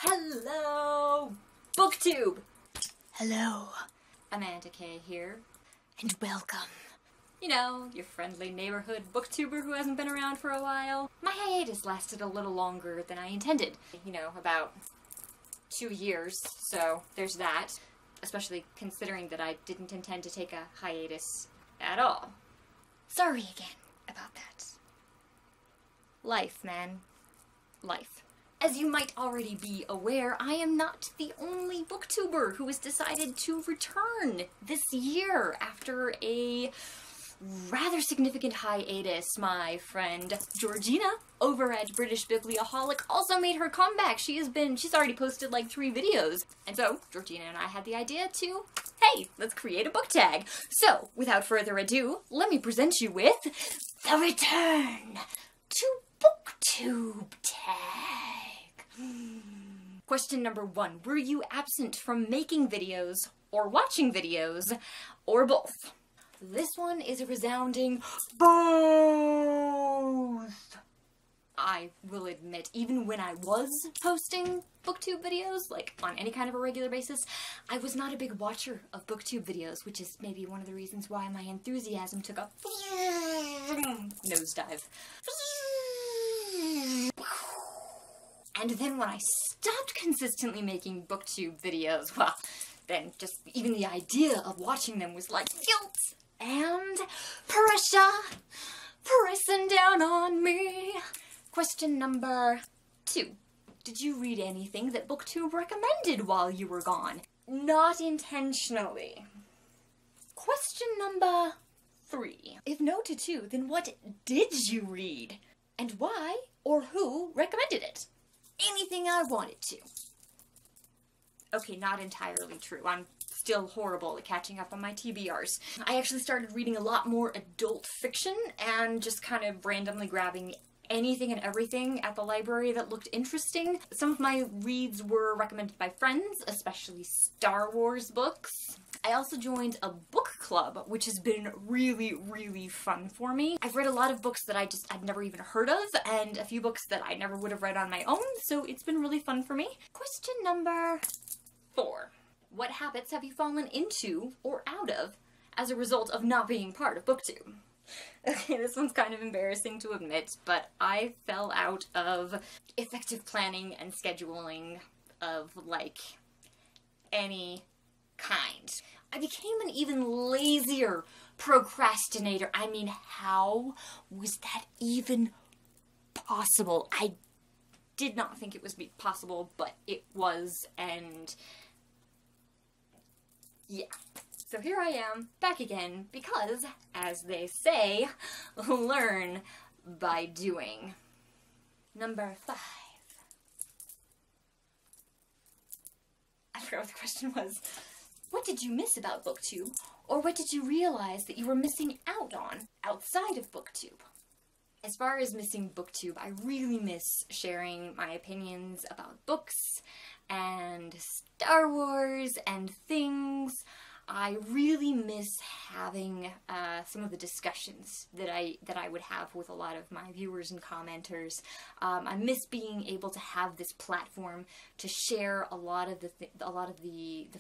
Hello, Booktube! Hello, Amanda K here. and welcome. You know, your friendly neighborhood booktuber who hasn't been around for a while. My hiatus lasted a little longer than I intended. You know, about 2 years, so there's that. Especially considering that I didn't intend to take a hiatus at all. Sorry again about that. Life, man. Life. As you might already be aware, I am not the only booktuber who has decided to return this year after a rather significant hiatus. My friend Georgina over at BritishBiblioholic also made her comeback. She's already posted like 3 videos. And so Georgina and I had the idea to, hey, let's create a book tag. So without further ado, let me present you with the return to Booktube Tag. Question number 1. Were you absent from making videos or watching videos or both? This one is a resounding both. I will admit, even when I was posting booktube videos, like on any kind of a regular basis, I was not a big watcher of booktube videos, which is maybe one of the reasons why my enthusiasm took a nosedive. And then when I stopped consistently making booktube videos, well, then just even the idea of watching them was like guilt and pressure pressing down on me. Question number 2. Did you read anything that Booktube recommended while you were gone? Not intentionally. Question number 3. If no to 2, then what did you read? And why or who recommended it? Anything I wanted to. Okay, not entirely true. I'm still horrible at catching up on my TBRs. I actually started reading a lot more adult fiction and just kind of randomly grabbing anything and everything at the library that looked interesting. Some of my reads were recommended by friends, especially Star Wars books. I also joined a book club, which has been really, really fun for me. I've read a lot of books that I'd never even heard of, and a few books that I never would have read on my own, so it's been really fun for me. Question number 4. What habits have you fallen into or out of as a result of not being part of Booktube? Okay, this one's kind of embarrassing to admit, but I fell out of effective planning and scheduling of, like, any kind. I became an even lazier procrastinator. I mean, how was that even possible? I did not think it was possible, but it was, and yeah. So here I am, back again, because, as they say, learn by doing. Number 5. I forgot what the question was. What did you miss about Booktube? Or what did you realize that you were missing out on outside of Booktube? As far as missing Booktube, I really miss sharing my opinions about books and Star Wars and things. I really miss having some of the discussions that I would have with a lot of my viewers and commenters. I miss being able to have this platform to share a lot of the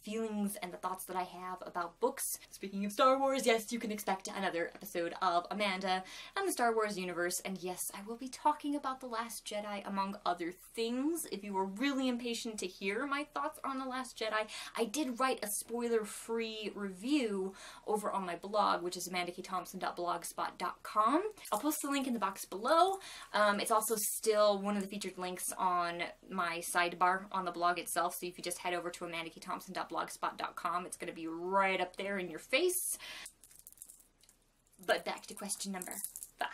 feelings and the thoughts that I have about books. Speaking of Star Wars, yes, you can expect another episode of Amanda and the Star Wars universe, and yes, I will be talking about The Last Jedi among other things. If you were really impatient to hear my thoughts on The Last Jedi, I did write a spoiler-free review over on my blog, which is amandakThompson.blogspot.com. I'll post the link in the box below. It's also still one of the featured links on my sidebar on the blog itself, so if you just head over to amandakThompson.blogspot.com, it's going to be right up there in your face. But back to question number 5.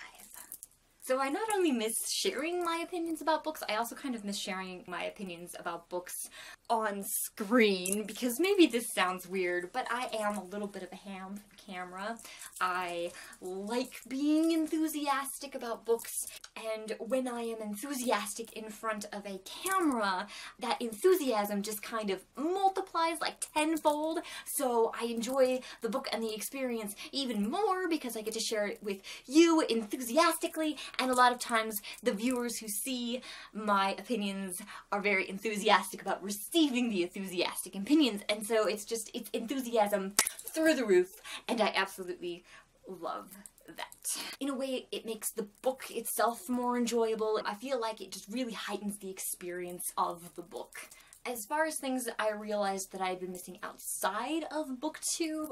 So I not only miss sharing my opinions about books, I also kind of miss sharing my opinions about books on screen, because maybe this sounds weird, but I am a little bit of a ham for the camera. I like being enthusiastic about books, and when I am enthusiastic in front of a camera, that enthusiasm just kind of multiplies like tenfold, so I enjoy the book and the experience even more because I get to share it with you enthusiastically, and a lot of times the viewers who see my opinions are very enthusiastic about receiving the enthusiastic opinions, and so it's enthusiasm through the roof, and I absolutely love that. In a way, it makes the book itself more enjoyable. I feel like it just really heightens the experience of the book. As far as things that I realized that I had been missing outside of BookTube,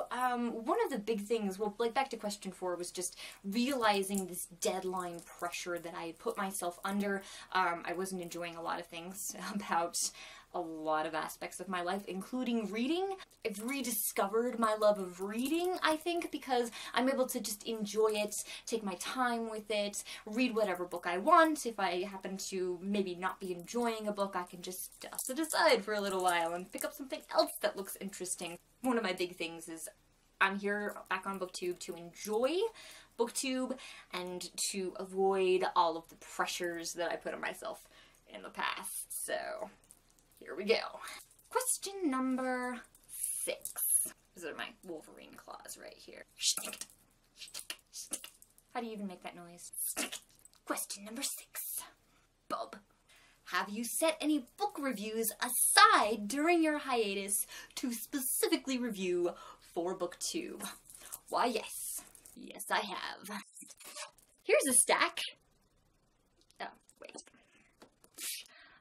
one of the big things, well, like back to question 4, was just realizing this deadline pressure that I had put myself under. I wasn't enjoying a lot of things about a lot of aspects of my life, including reading. I've rediscovered my love of reading, I think, because I'm able to just enjoy it, take my time with it, read whatever book I want. If I happen to maybe not be enjoying a book, I can just toss it aside for a little while and pick up something else that looks interesting. One of my big things is I'm here back on BookTube to enjoy BookTube and to avoid all of the pressures that I put on myself in the past. So here we go. Question number 6. These are my Wolverine claws right here. How do you even make that noise? Question number 6. Bob, have you set any book reviews aside during your hiatus to specifically review for BookTube? Why, yes. Yes, I have. Here's a stack. Oh, wait.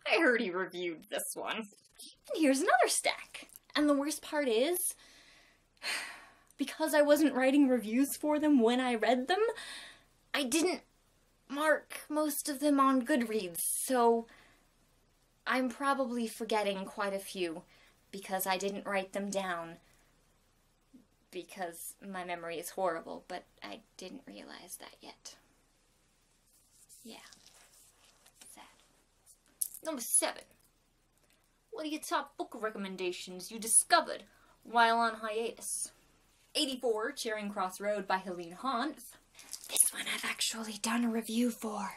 I already reviewed this one. And here's another stack. And the worst part is, because I wasn't writing reviews for them when I read them, I didn't mark most of them on Goodreads, so I'm probably forgetting quite a few because I didn't write them down. Because my memory is horrible, but I didn't realize that yet. Yeah. Number 7. What are your top book recommendations you discovered while on hiatus? 84, Charing Cross Road by Helene Hunt. This one I've actually done a review for.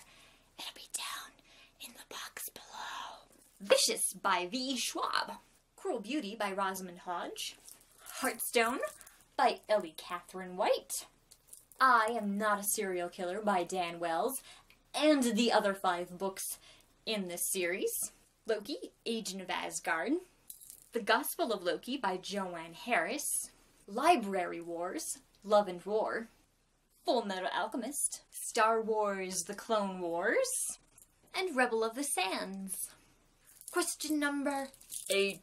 It'll be down in the box below. Vicious by V. Schwab. Cruel Beauty by Rosamund Hodge. Heartstone by Ellie Catherine White. I Am Not a Serial Killer by Dan Wells, and the other 5 books in this series. Loki, Agent of Asgard. The Gospel of Loki by Joanne Harris. Library Wars, Love and War. Full Metal Alchemist. Star Wars, The Clone Wars. And Rebel of the Sands. Question number 8.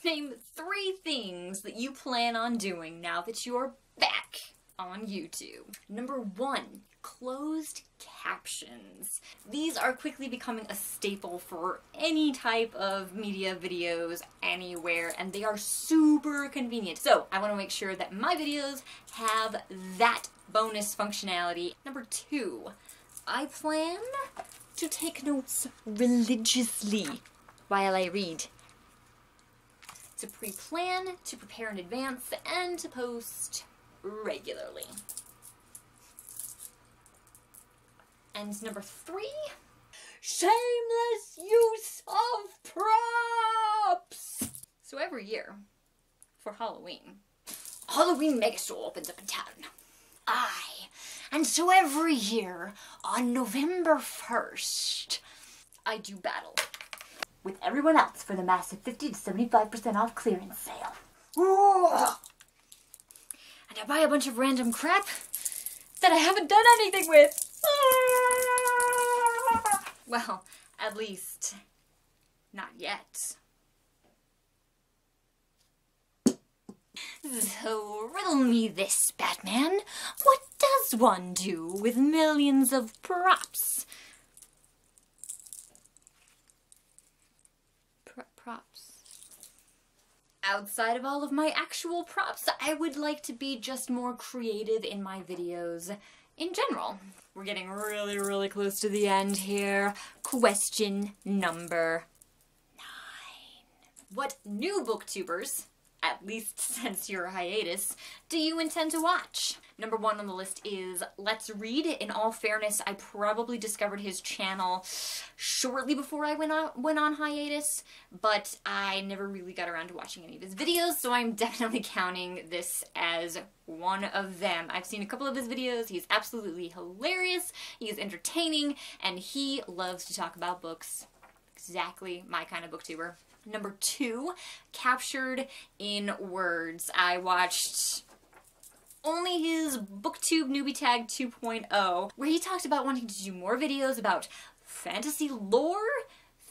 Name 3 things that you plan on doing now that you're back on YouTube. Number 1, closed captions. These are quickly becoming a staple for any type of media videos anywhere, and they are super convenient. So I want to make sure that my videos have that bonus functionality. Number 2, I plan to take notes religiously while I read. To pre-plan, to prepare in advance, and to post regularly. And number 3, shameless use of props! So every year, for Halloween Megastore opens up in town. And so every year, on November 1st, I do battle with everyone else for the massive 50 to 75% off clearance sale. Ooh. And I buy a bunch of random crap that I haven't done anything with. Well, at least, not yet. So, riddle me this, Batman. What does one do with millions of props? Props. Outside of all of my actual props, I would like to be just more creative in my videos in general. We're getting really, really close to the end here. Question number 9. What new booktubers at least since your hiatus, do you intend to watch? Number 1 on the list is Let's Read. In all fairness, I probably discovered his channel shortly before I went on hiatus, but I never really got around to watching any of his videos, so I'm definitely counting this as one of them. I've seen a couple of his videos. He's absolutely hilarious, he is entertaining, and he loves to talk about books. Exactly my kind of booktuber. Number 2, Captured in Words. I watched only his Booktube Newbie Tag 2.0, where he talked about wanting to do more videos about fantasy lore,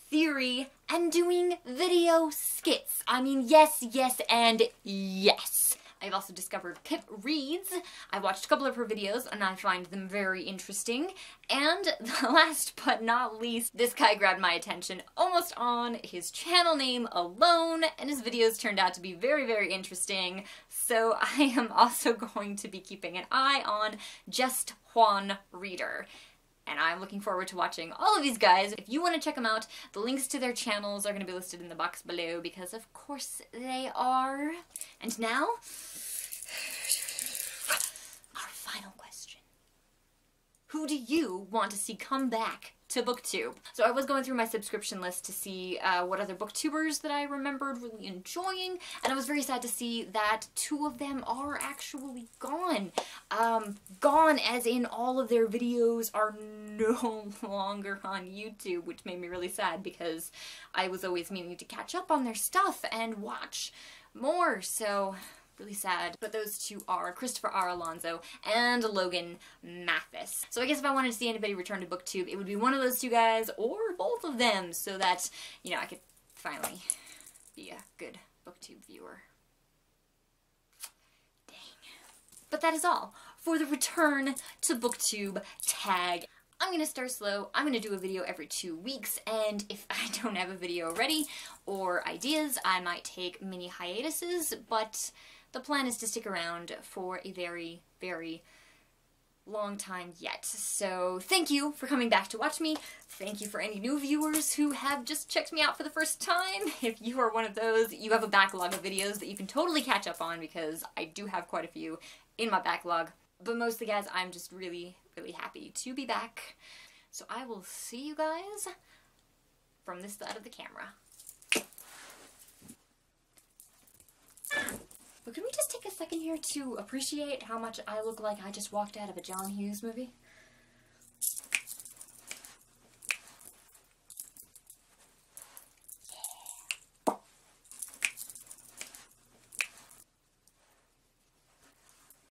theory, and doing video skits. I mean, yes, yes, and yes. I've also discovered Pip Reads. I watched a couple of her videos and I find them very interesting. And last but not least, this guy grabbed my attention almost on his channel name alone, and his videos turned out to be very, very interesting. So I am also going to be keeping an eye on Just Juan Reader. And I'm looking forward to watching all of these guys. If you want to check them out, the links to their channels are going to be listed in the box below, because of course they are. And now, our final question. Who do you want to see come back to Booktube? So I was going through my subscription list to see what other booktubers that I remembered really enjoying, and I was very sad to see that 2 of them are actually gone. Gone as in all of their videos are no longer on YouTube, which made me really sad because I was always meaning to catch up on their stuff and watch more, so really sad. But those 2 are Christopher R. Alonso and Logan Mathis. So I guess if I wanted to see anybody return to Booktube, it would be one of those 2 guys or both of them, so that, you know, I could finally be a good Booktube viewer. Dang. But that is all for the Return to Booktube tag. I'm gonna start slow. I'm gonna do a video every 2 weeks, and if I don't have a video ready or ideas, I might take mini hiatuses, but the plan is to stick around for a very, very long time yet. So thank you for coming back to watch me. Thank you for any new viewers who have just checked me out for the first time. If you are one of those, you have a backlog of videos that you can totally catch up on, because I do have quite a few in my backlog. But mostly, guys, I'm just really, really happy to be back. So I will see you guys from this side of the camera. But can we just take a second here to appreciate how much I look like I just walked out of a John Hughes movie?